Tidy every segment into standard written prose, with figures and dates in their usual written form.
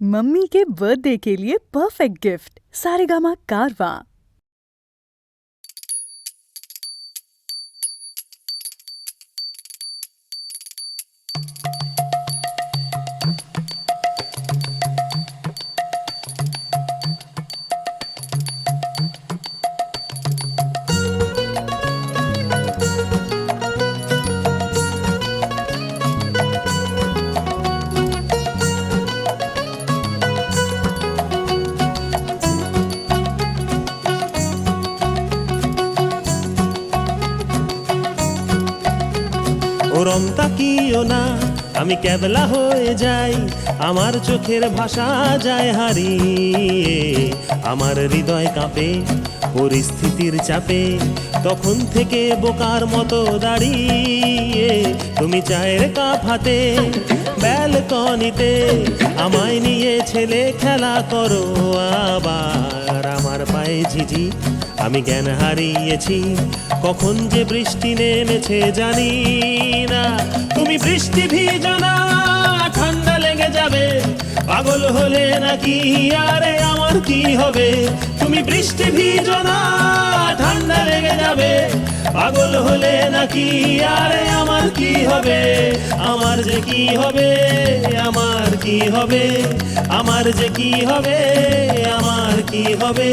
Mummy के birthday के लिए परफेक्ट गिफ्ट सारेगामा कारवां। ওরম তাকিও না, আমি ক্যাবলা হয়ে যাই, আমার চোখের ভাষা যায় হারিয়ে, আমার হৃদয় কাঁপে পরিস্থিতির চাপে, তখন থেকে বোকার মতো দাঁড়িয়ে তুমি চায়ের কাপ হাতে ব্যালকনিতে আমায় নিয়ে ছেলে খেলা করো আবার। আমার পায়ে ঝিঝি, আমি জ্ঞান হারিয়েছি, কখন যে বৃষ্টি নেমেছে জানি না। তুমি বৃষ্টি ভিজো না, ঠান্ডা লেগে যাবে, পাগল হলে নাকি আরে আমার কি হবে? তুমি বৃষ্টি ভিজো না, ঠান্ডা লেগে যাবে, পাগল হলে নাকি আরে আমার কি হবে? আমার যে কি হবে, আমার কি হবে, আমার যে কি হবে, আমার কি হবে?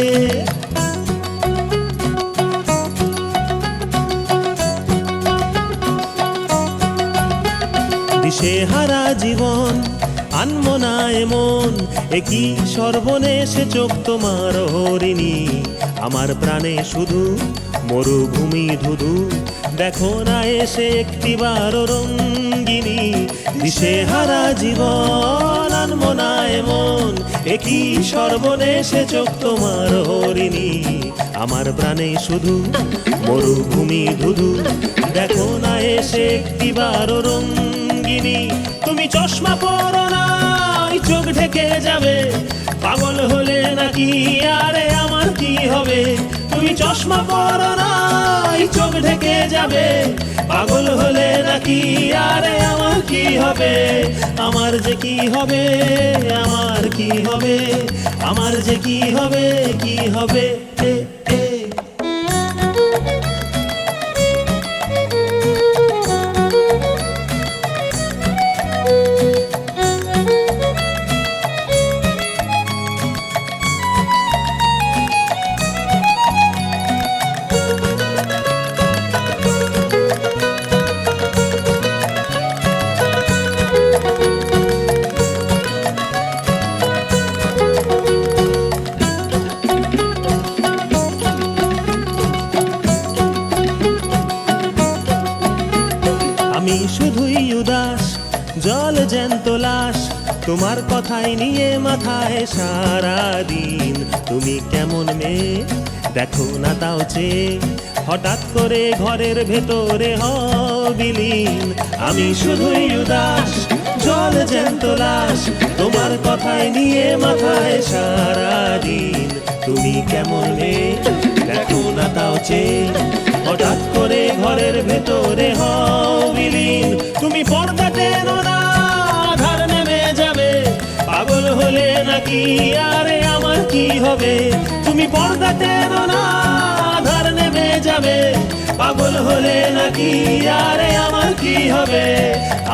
দিশেহারা জীবন আনমো না এমন, একই সর্বনেশে চোখ তোমার হরিণী, আমার প্রাণে শুধু মরুভূমি ধুধু, দেখো না এসে একটিবার রঙ্গিনী। দিশেহারা জীবন আনমো না এমন, একই সর্বনেশে চোখ তোমার হরিণী, আমার প্রাণে শুধু মরুভূমি ধুধু, দেখো না এসে একটিবার রঙ্গিনী। তুমি চশমা পরো না, চোখ ঢেকে যাবে, পাগল হলে নাকি আরে আমার কি হবে? তুমি চশমা পরো না, চোখ ঢেকে যাবে, পাগল হলে নাকি আরে আমার কি হবে? আমার যে কি হবে, আমার কি হবে, আমার যে কি হবে, কি হবে? আমি শুধুই উদাস, জল জ্যান্ত লাশ, তোমার কথাই নিয়ে মাথায় সারাদিন। তুমি কেমন মেয়ে দেখো না তাও চেয়ে, হঠাৎ করে ঘরের ভেতরে বিলীন। আমি শুধুই উদাস, জল জ্যান্ত লাশ, তোমার কথাই নিয়ে মাথায় সারাদিন। তুমি কেমন মেয়ে দেখো না তাও চেয়ে, হঠাৎ করে ঘরের ভেতরে বিলীন। তুমি পর্দা টেনো না, আধার নেমে যাবে, পাগল হলে নাকি আরে আমার কি হবে? তুমি পর্দা টেনো না, আধার নেমে যাবে, পাগল হলে নাকি আরে আমার কি হবে?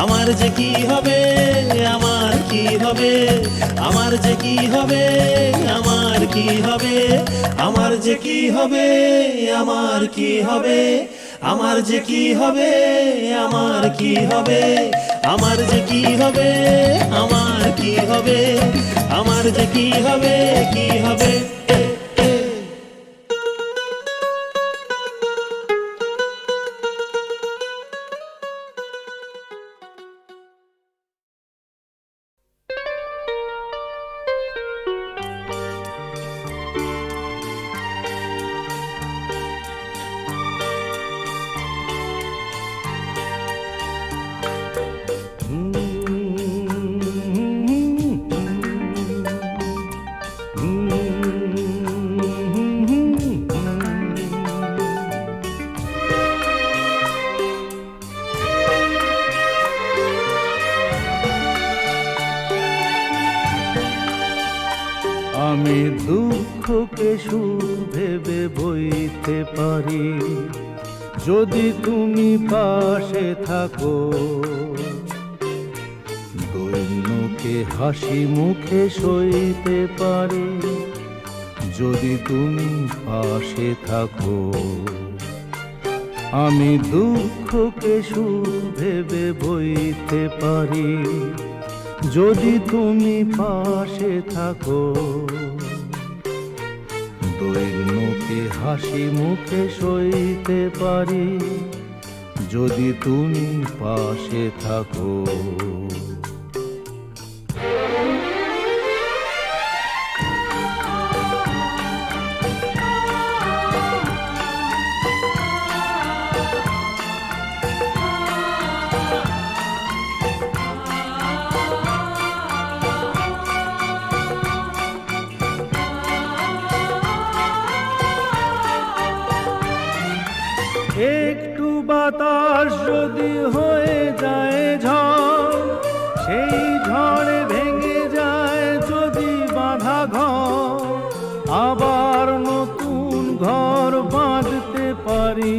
আমার যে কি হবে, আমার কি হবে, আমার যে কি হবে, আমার কি হবে, আমার যে কি হবে, আমার কি হবে, আমার যে কি হবে, আমার কি হবে, আমার যে কি হবে, আমার কি হবে, আমার যে কি হবে, কি হবে? আমি দুঃখকে সুখ ভেবে বইতে পারি যদি তুমি পাশে থাকো। দৈন্যকে হাসি মুখে সইতে পারি যদি তুমি পাশে থাকো। আমি দুঃখকে সুখ ভেবে বইতে পারি যদি তুমি পাশে থাকো। দৈন্যকে হাসি মুখে সইতে পারি যদি তুমি পাশে থাকো। একটু বাতাস যদি হয়ে যায় ঝড়, সেই ঝড়ে ভেঙে যায় যদি বাঁধা ঘর, আবার নতুন ঘর বাঁধতে পারি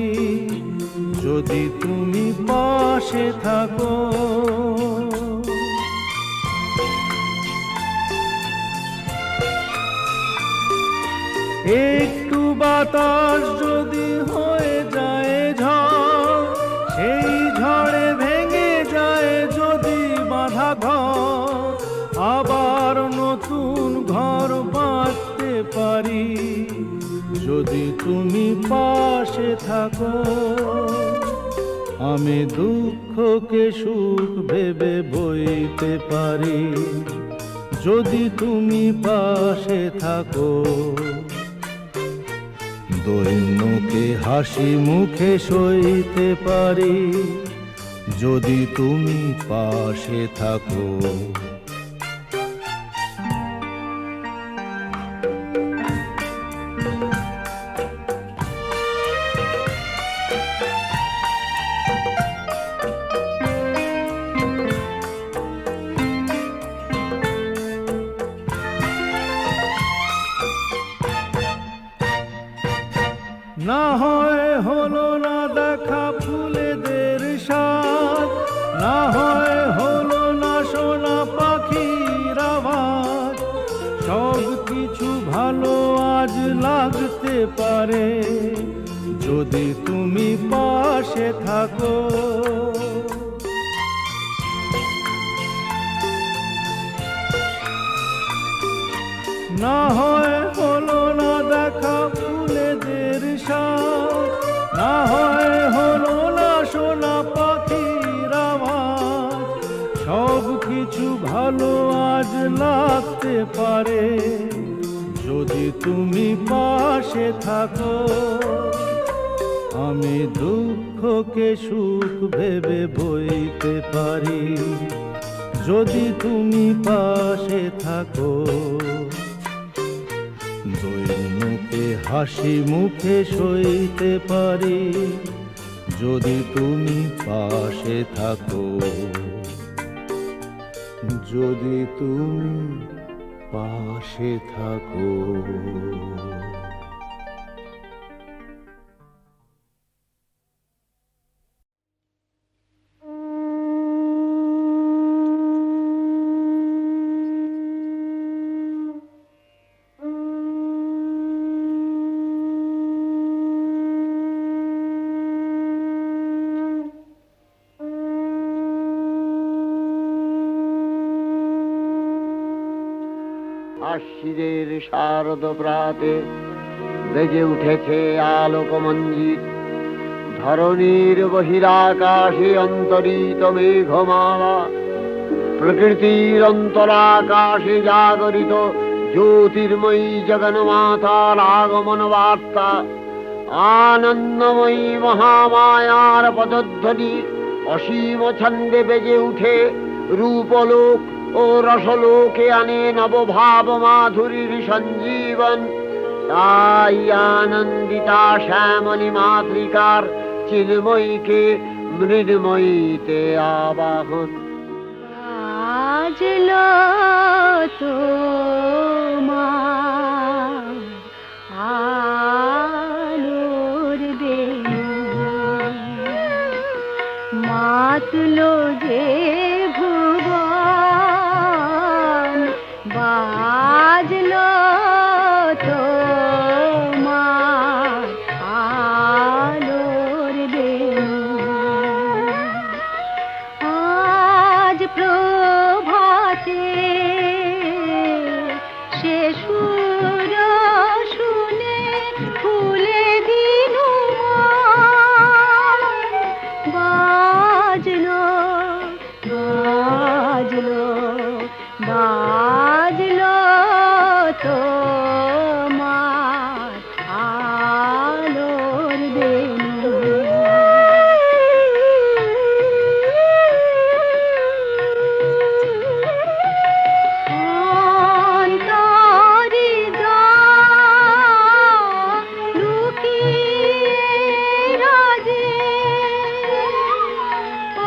যদি তুমি পাশে থাকো। একটু বাতাস যদি হয়ে যায় ঝড়, সেই ঝড়ে ভেঙে যায় যদি বাঁধা ঘর, আবার নতুন ঘর বাঁধতে পারি যদি তুমি পাশে থাকো। আমি দুঃখকে সুখ ভেবে বইতে পারি যদি তুমি পাশে থাকো। দৈন্যকে হাসি মুখে সইতে পারি যদি তুমি পাশে থাকো। না হয় হলো না দেখা ফুলেদের স্বাদ, না হয় হলো না শোনা পাখির আওয়াজ, সব কিছু ভালো আজ লাগতে পারে যদি তুমি পাশে থাকো। না হয় হলো না দেখা ফুলেদের স্বাদ, না হয় হলো না শোনা পাখির আওয়াজ, সব কিছু ভালো আজ লাগতে পারে যদি তুমি পাশে থাকো। আমি দুঃখকে সুখ ভেবে বইতে পারি যদি তুমি পাশে থাকো। দৈন্যকে হাসি মুখে সইতে পারি যদি তুমি পাশে থাকো। যদি তুমি পাশে থাকো। আশ্বিনের শারদ প্রাতে বেজে উঠেছে আলোকমঞ্জিত, ধরণীর বহিরাকাশে অন্তরিত মেঘমালা, প্রকৃতির অন্তরাকাশে জাগরিত জ্যোতির্ময়ী জগন্মাতার আগমন বার্তা, আনন্দময়ী মহামায়ার পদধ্বনি অসীম ছন্দে বেজে উঠে রূপলোক ও রসলোকে আনে নবভাব মাধুরীর সঞ্জীবন। তাই আনন্দিতা শ্যামলী মাতৃকার চিন্ময়ীকে মৃন্ময়ীতে আবাহন। আজ লো তোমার বাজলো তোমার আলোর বেনু। অন্তরে লুকিয়ে রাজে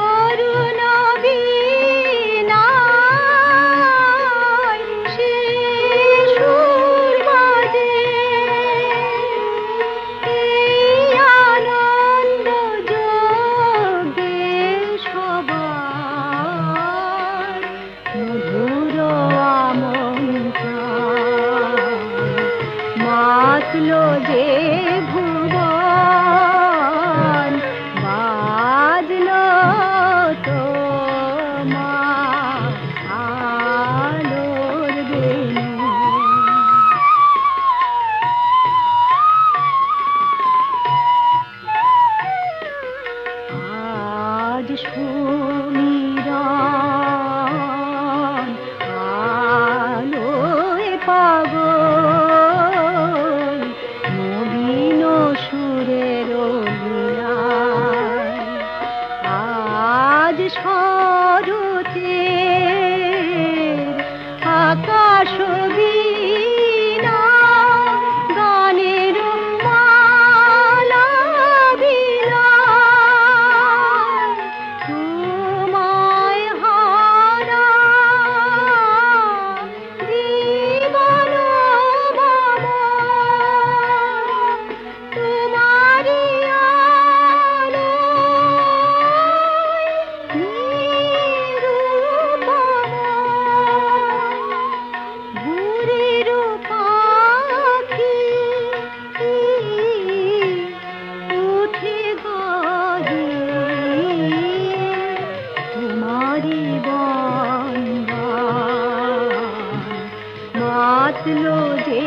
অরুণ বীণায় শিশুর বাজে এই আনন্দ যোগে সবার মধুর মাতলো যে ভুবন বাজলো তোমার আলোর বেনু। আজ সুমিরন আলোয় পাগল নবীন সুরের লীলায়। আজ শরতের আকাশ বীণা গানের মালা বিলায়। তোমায় হারা জীবন মম তোমারি আলোয় নিরূপম। ভোরের পাখি উঠে গাহে তোমারি বন্দন মাতলো যে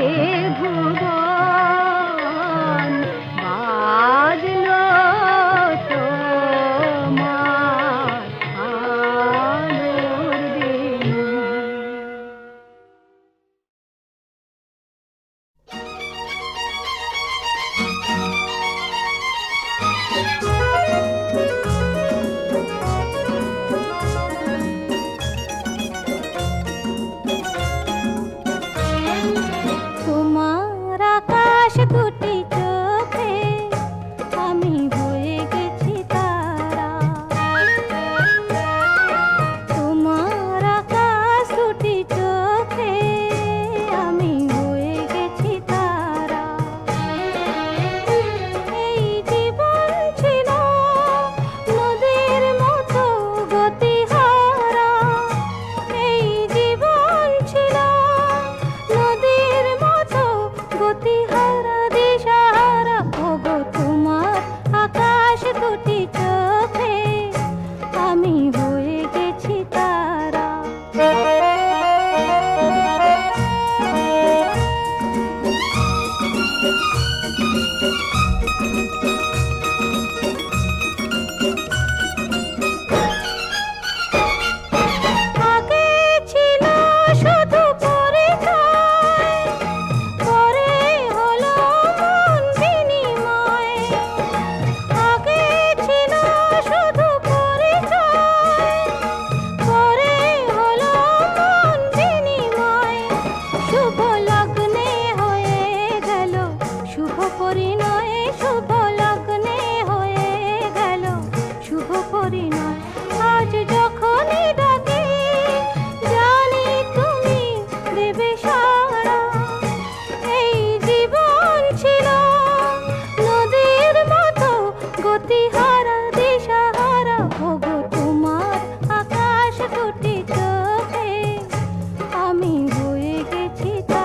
ভুবন বাজলো তোমার আলোর বেনু। তোমার আকাশ দুটি চোখে আমি হয়ে গেছি তারা। তোমার আকাশ দুটি চোখে আমি হয়ে গেছি তারা। এই জীবন ছিল নদীর মতো গতিহারা। এই জীবন ছিল নদীর মতো গতিহারা দিশাহারা। ওগো তোমার আকাশ দুটি চোখে আমি হয়ে গেছি তারা। আগে ছিল শুধু পরিচয়, পরে হলো মন বিনিময়। আগে ছিল শুধু পরিচয়, পরে হলো মন বিনিময়। শুভ লগ্নে হয়ে গেল শুভ পরিণয়। শুভ লগ্নে হয়ে গেল শুভ পরিণয়। আজ যখনই ডাকি জানি তুমি দেবে সাড়া। এই জীবন ছিল নদীর মতো গতিহারা দিশাহারা। ওগো তোমার আকাশ দুটি চোখে আমি হয়ে গেছি তারা।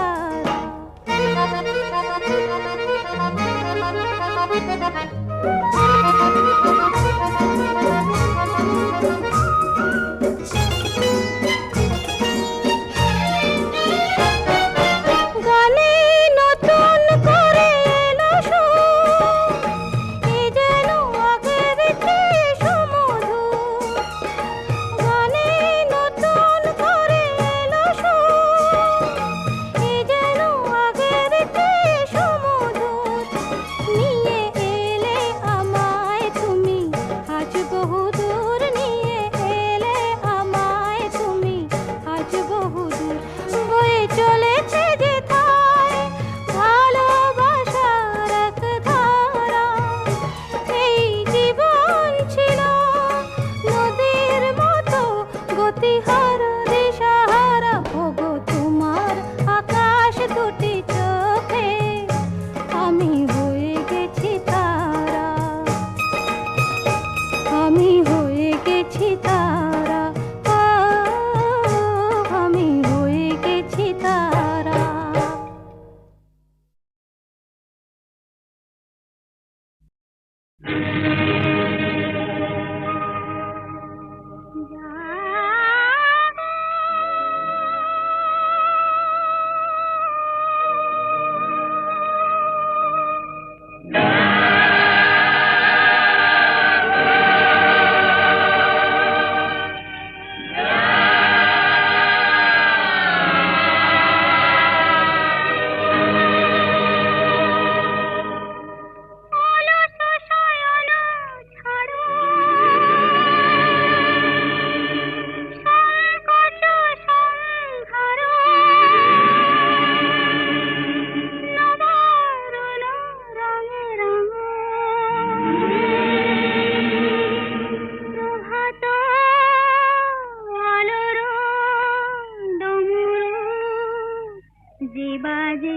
বাজে বাজে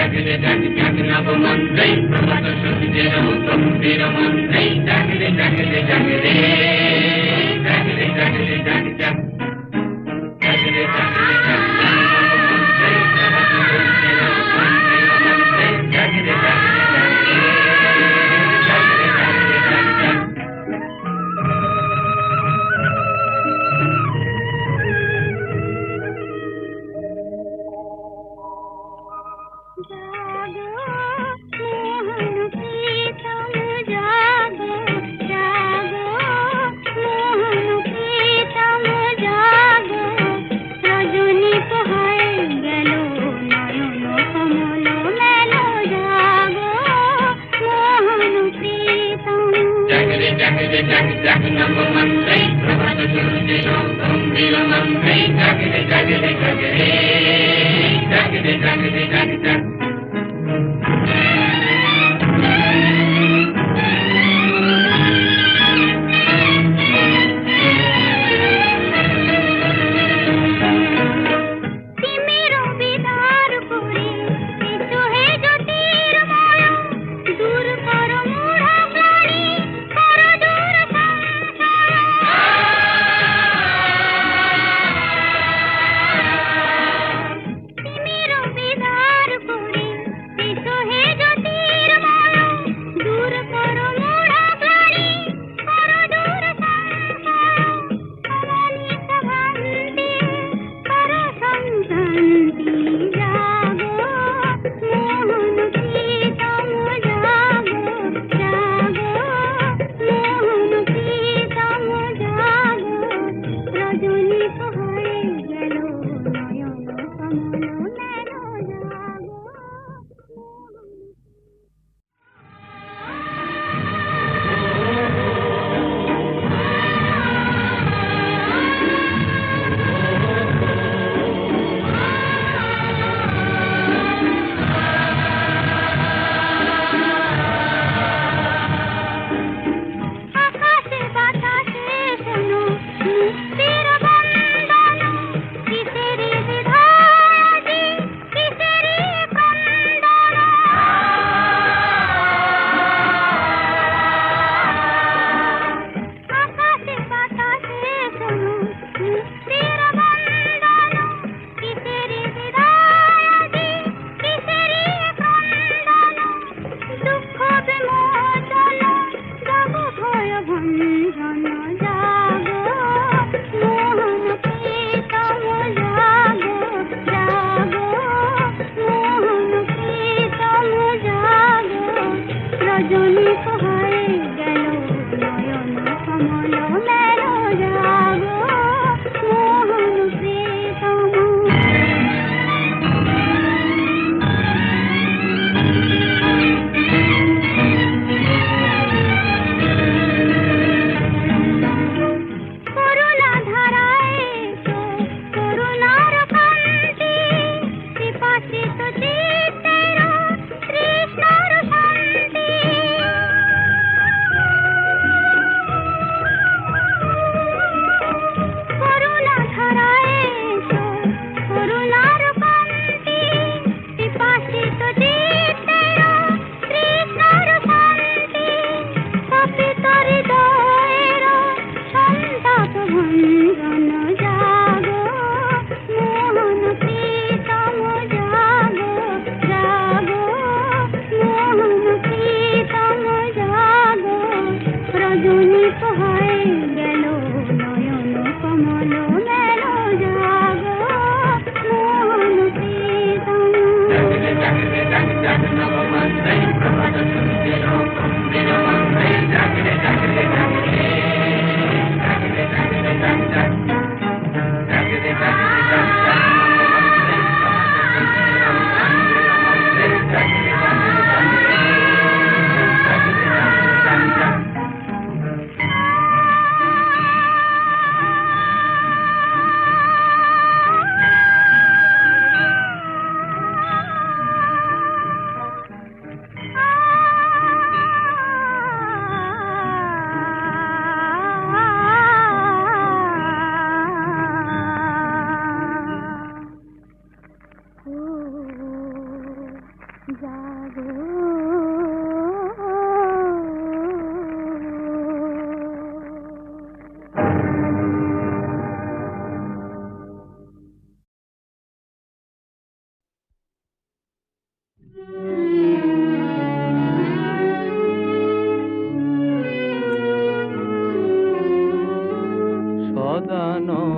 জাগরে জাগরে জাগরে নবমন্ত্রী প্রভাত সূর্যের গম্ভীর মন্ত্রী জাগরে জাগরে জাগরে জাগরে জাগরে জাগরে জাগরে জাগরে জাগরে জাগরে জাগরে নবমন্ত্রী প্রভাত সূর্যের গম্ভীর মন্ত্রী জাগরে জাগরে জাগরে জাগরে জাগরে জাগরে বিদার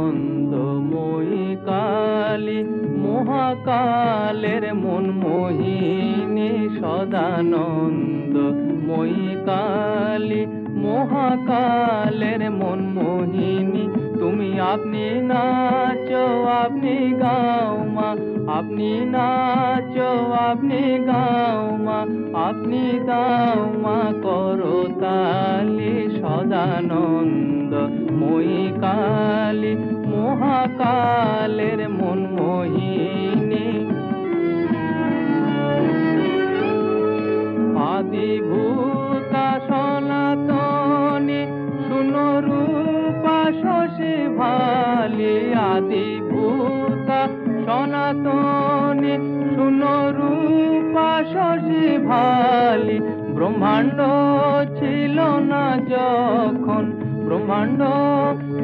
সদানন্দময়ী কালী মহাকালের মন মোহিনী, সদানন্দময়ী কালী মহাকালের মন মোহিনী। তুমি আপনি নাচো আপনি গাও মা, আপনি নাচো আপনি গাও মা, আপনি দাও মা করতালি। সদানন্দময়ী কালী মহাকালের মন মোহিনী। আদিভূতা সনাতনী শুনো রূপা শশী ভালি, আদিভূতা সনাতনী শুনো রূপা শশী ভালি। ব্রহ্মাণ্ড ছিল না যখন, ব্রহ্মাণ্ড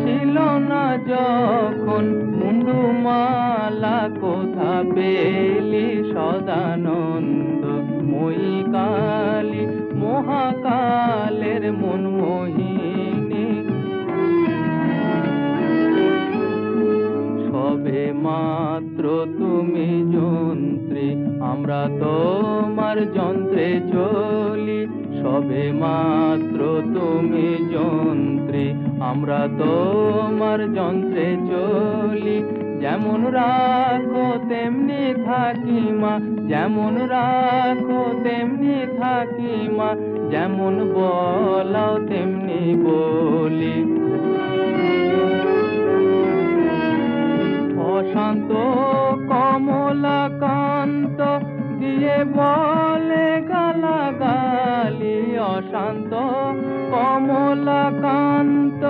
ছিল না যখন, মুন্ডুমালা কোথা পেলি। সদানন্দময়ী কালী মহাকালের মন মোহিনী। সবে মাত্র তুমি যন্ত্রী, আমরা তোমার যন্ত্রে চলি। সবে মাত্র তুমি যন্ত্রী, আমরা তোমার যন্ত্রে চলি। যেমন রাখো তেমনি থাকি মা, যেমন রাখো তেমনি থাকি মা, যেমন বলাও তেমনি বলি। অশান্ত কমলাকান্ত দিয়ে বলে গালাগালি, অশান্ত কমলাকান্ত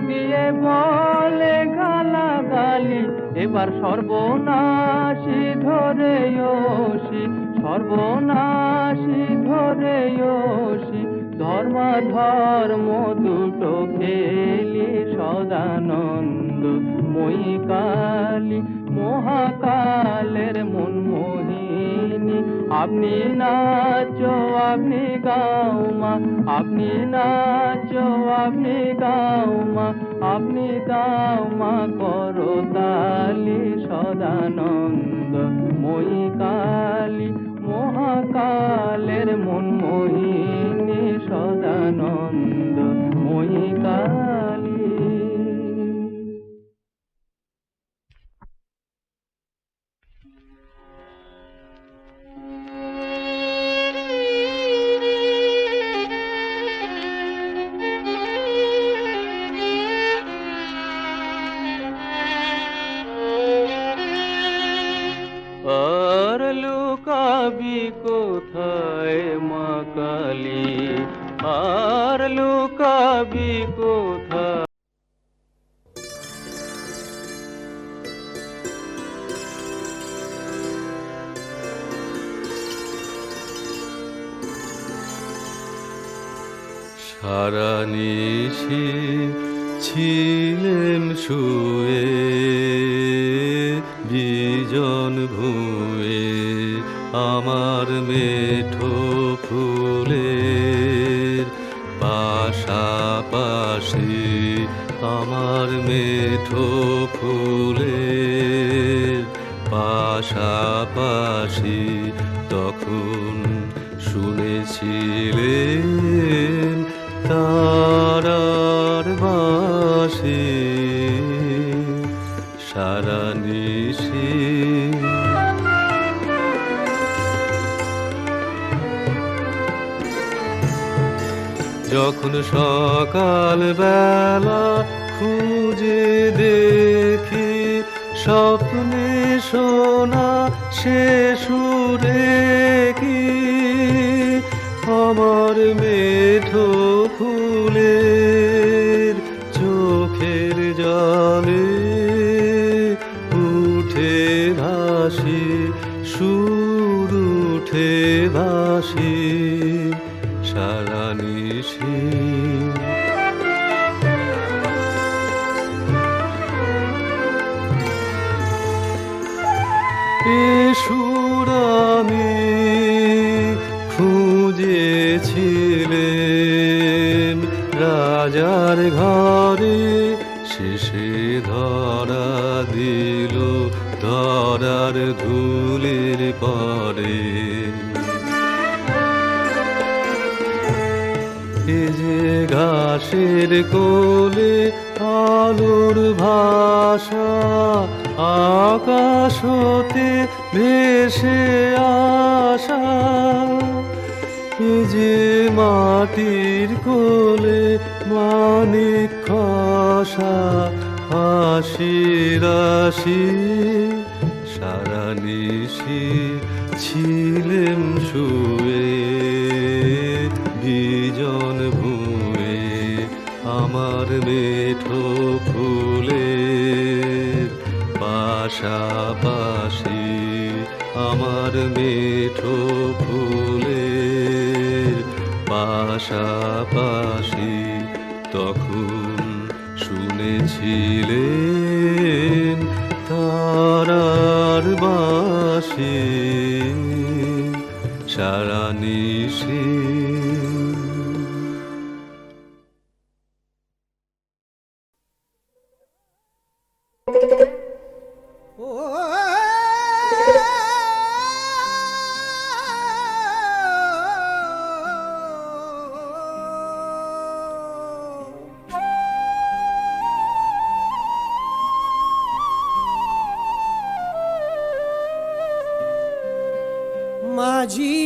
দিয়ে বলে গালাগালি। এবার সর্বনাশী ধরে ওসি, সর্বনাশী ধরে ওসি, ধর্মাধর্ম দুটো খেলি। সদানন্দময়ী কালী মহাকালের মন মোহিনী। আপনি নাচো আপনি গাও মা, আপনি নাচো আপনি গাও মা, আপনি দাও মা করতালি। সদানন্দময়ী কালী মহাকালের মন মোহিনী, সদানন্দময়ী কালী। আর লুকাবি কোথায় মা কালী, আর লুকাবি কোথায়। সারা নিশি ছিলেম শুয়ে বিজন ভুঁয়ে, আমার মেঠো ফুলের পাশাপাশি, আমার মেঠো ফুলের পাশাপাশি। তখন শুনেছিলেন তারার বাঁশি সারা নিশি। যখন সকাল বেলা খুঁজে দেখি স্বপ্নে শোনা সে সুরে কি, আমার মেঠো ফুলের চোখের জলে উঠে ভাসি, সুর উঠে ভাসি সারা নিশি। সুর আমি যেছিলেন রাজার ঘরে, শেষে ধরা দিল ধরার ধুলের পরে। এ যে ঘাসের কোলে আলোর ভাষা, আকাশ হতে ভেসে আসা। এ যে মাটির কোলে মানিক খসা, হাসি রাশি সারা নিশি ছিলেম শুয়ে বিজন ভুঁয়ে। আমার মেঠো ফুলের পাশাপাশি, আমার মেঠো ফুলের পাশাপাশি। তখন শুনেছিলেন তারার বাঁশি সারা নিশি। মাঝি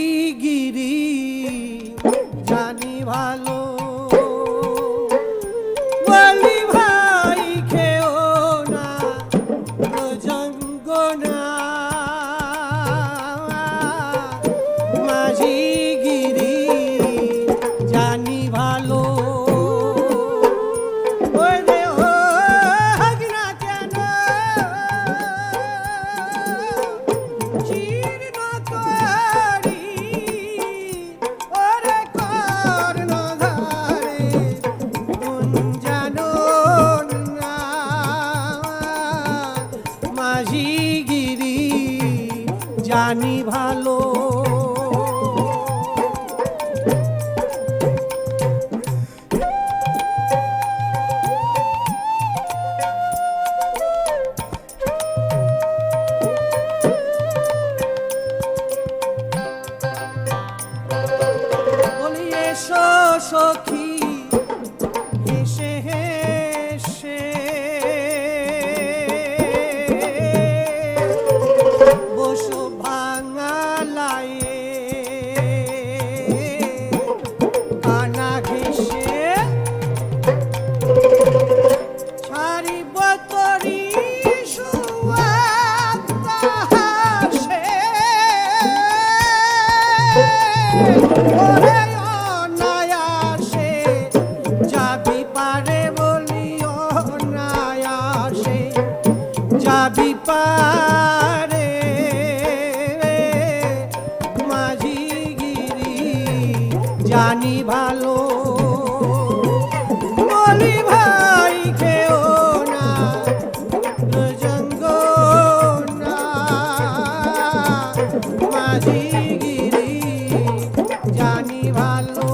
গিরি জানি ভালো, বলি ভাই খেও না জঙ্গনা। মাঝি গিরি জানি ভালো, জানি ভালো। বলি এসো সখী হেসে হেসে, বসো ভাঙালায়ে কানা ঘেসে। ছাড়িব তরি সুবাতাসে, ওরে অনায়াসে যাবি পারে বলি, অনায়াসে যাবি পারে। মাঝি গিরি জানি ভালো, বলি ভাই খেও না জঙ্গনা। মাঝি গিরি জানি ভালো।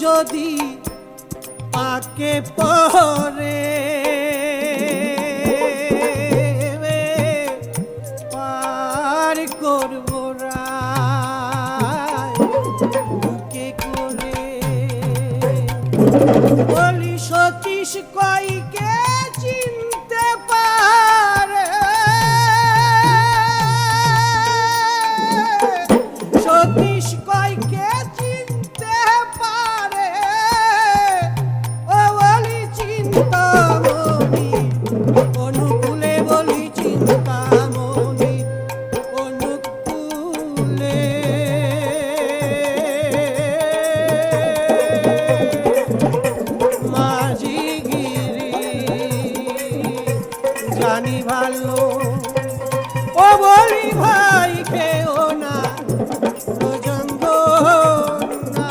যদি পাকে পরে পার করব রায় বুকে করে বলি সতীশ কইকে চিনতে পারে সতীশ কইকে চিনতে পারে ও বলি চিন্তামণি অনুকূলে বলি চিন্তামণি অনুকূলে মাঝিগিরি জানি ভালো ও বলি ভাই খেও না প্রজঙ্গ না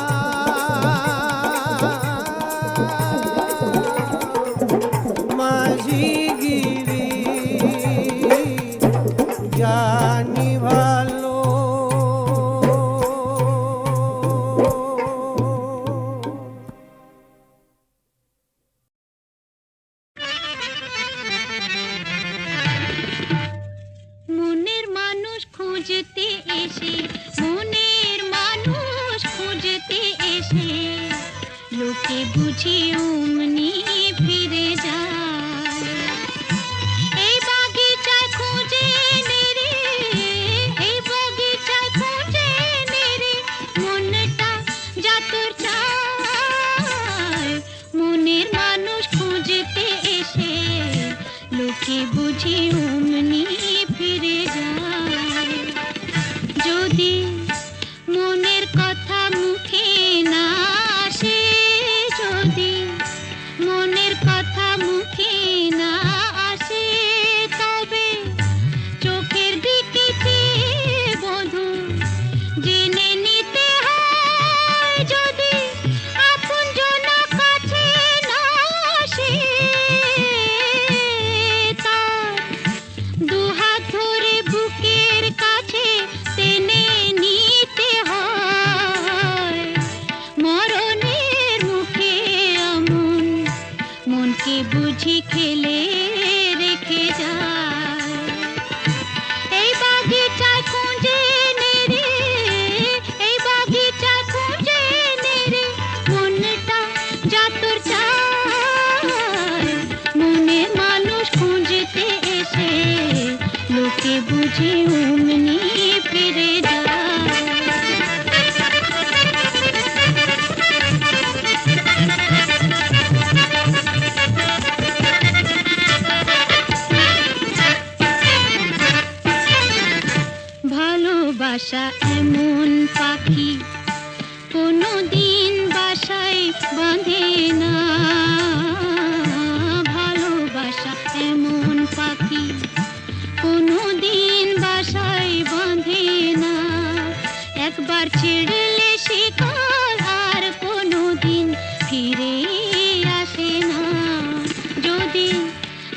মাঝিগিরি জানি ভালো মনের মানুষ খুঁজতে এসে মনের মানুষ খুঁজতে এসে লোকে বুঝি অমনি ফিরে যায় এই বাগিচায় খুঁজে নেরে এই বাগিচায় খুঁজে নেরে মনটা যাতর চায় মনের মানুষ খুঁজতে এসে লোকে বুঝি অমনি ফিরে যায় যদি মনের কথা মুখে না আসে যদি মনের কথা মুখে না আসে তবে চোখের দিকে চেয়ে বধূ জেনে নিতে হয় যদি আপন জনা কাছে না আসে তার দুহাত ধরে বুকের কাছে টেনে নিতে হয় মরণের মুখে এমন মনকে বুঝি খেলে রেখে যায় এই বাগিচায় খুঁজে নেরে এই বাগিচায় খুঁজে নেরে মনটা যাতর চায় মনের মানুষ খুঁজতে এসে লোকে বুঝি অমনি ফিরে যায় ভালোবাসা এমন পাখি কোনো দিন বাসায় বাঁধে না ভালোবাসা এমন পাখি কোনো দিন বাসায় বাঁধে না একবার ছেড়লে শিকার আর কোনো দিন ফিরে আসে না যদি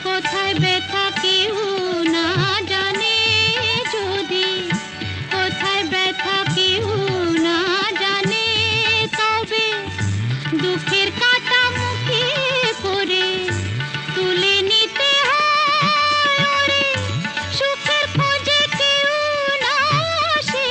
কোথায় ব্যথা কেউ না জানে যদি কোথায় ব্যথা কেউ না জানে তবে দুঃখের কাটা মুখে করে তুলে নিতে হয় ওরে সুখের খোঁজে কেউ না আসে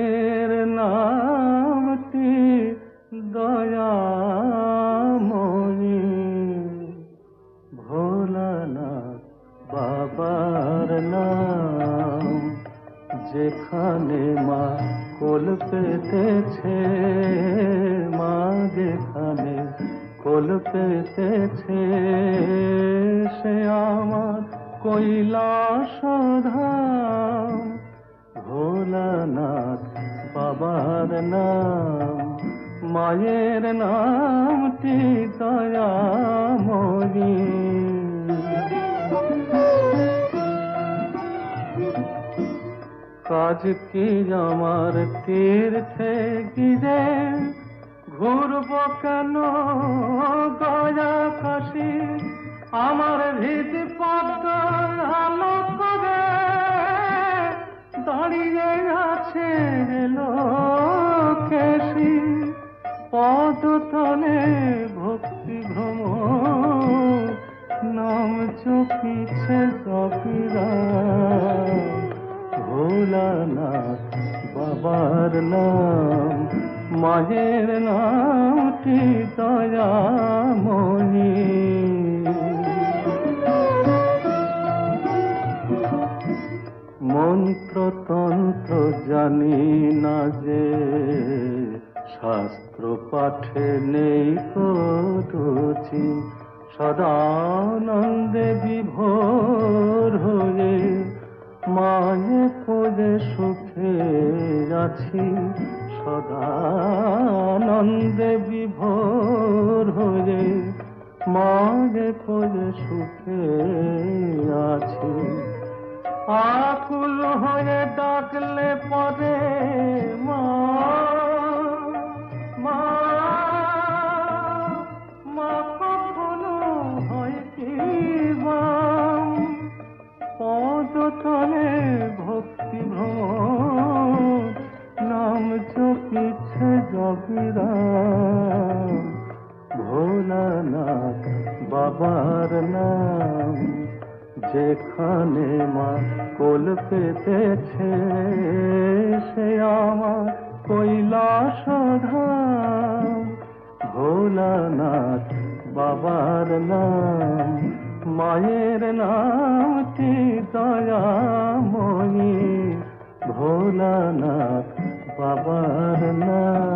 মায়ের নামটি দয়াময়ী, ভোলানাথ বাবার নাম। যেখানে মা কোল পেতেছে, মা যেখানে কোল পেতেছে, সে আমার কৈলাস ধাম। ভোলানাথ বাবার নাম, মায়ের নামটি দয়াময়ী। কাজ কি আমার তীর্থে গিরে, ঘুরব কেন দয়া কাশি, আমার হৃদ পদ্ম আলো করে দাঁড়িয়ে আছে লোকেশি। পদতলে ভক্তি ভ্রমর, নাম চকিছে জপিরা। ভোলানাথ বাবার নাম, মায়ের নামটি দয়াময়ী। মন্ত্রতন্ত্র জানি না যে, শাস্ত্র পাঠে নেই তো রুচি। সদানন্দে বিভোর হয়ে মায়ে কোলে সুখে আছি। সদানন্দে বিভোর হয়ে মায়ে কোলে সুখে আছি। আকুল হয়ে ডাকলে পরে মা, মা, মা কখনো হয় কি বাম। পদতলে ভক্তি ভ্রমর, নাম জপিছে জপিরাম। ভোলানাথ বাবার নাম, যেখানে মা কোল পেতেছে, সে আমার কৈলাস ধাম। ভোলানাথ বাবার নাম, মায়ের নামটি দয়াময়ী। ভোলানাথ বাবার নাম।